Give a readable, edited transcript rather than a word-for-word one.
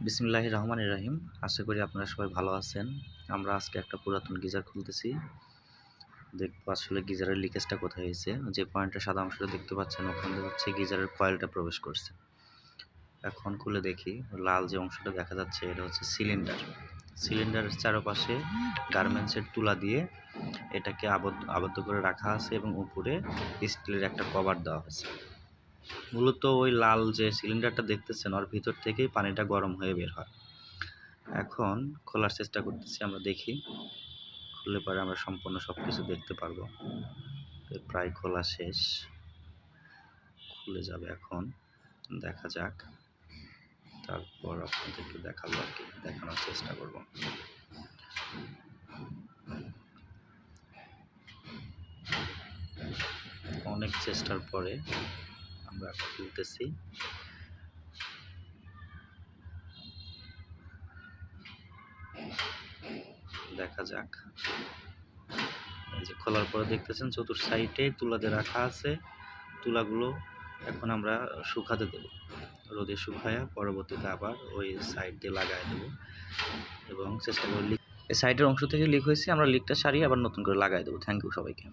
বিসমিল্লাহির রহমানির রহিম। আশা করি আপনারা সবাই ভালো আছেন। আমরা আজকে একটা পুরাতন গিজার খুলতেছি, দেখবো আসলে গিজারের লিকেজটা কোথায় হয়েছে। যে পয়েন্টটা সাদা অংশটা দেখতে পাচ্ছেন ওখানে হচ্ছে গিজারের কয়েলটা প্রবেশ করছে। এখন খুলে দেখি, লাল যে অংশটা দেখা যাচ্ছে এটা হচ্ছে সিলিন্ডারের চারপাশে গার্মেন্টসের তুলা দিয়ে এটাকে আবদ্ধ করে রাখা আছে এবং উপরে স্টিলের একটা কভার দেওয়া হয়েছে। মূলত ওই লাল যে সিলিন্ডারটা দেখতেছেন ওর ভিতর থেকেই পানিটা গরম হয়ে বের হয়। এখন খোলার চেষ্টা করতেছি, আমরা দেখি খুললে পরে আমরা সম্পূর্ণ সব কিছু দেখতে পারবো। প্রায় খোলা শেষ, খুলে যাবে এখন, দেখা যাক। তারপর আপনাদেরকে দেখাবো আর কি, দেখানোর চেষ্টা করব। অনেক চেষ্টার পরে আমরা খুলতেছি, দেখা যাক। এই যে খোলার পরে দেখতেছেন চতুর সাইডে তুলা দিয়ে রাখা আছে। তুলাগুলো এখন আমরা শুকাতে দেব, রোদে শুকায়া পরবর্তীতে আবার ওই সাইড দিয়ে লাগাই দেব এবং চেষ্টা করব এই সাইডের অংশ থেকে লিক হয়েছে আমরা লিকটা সারিয়ে আবার নতুন করে লাগাই দেবো। থ্যাংক ইউ সবাইকে।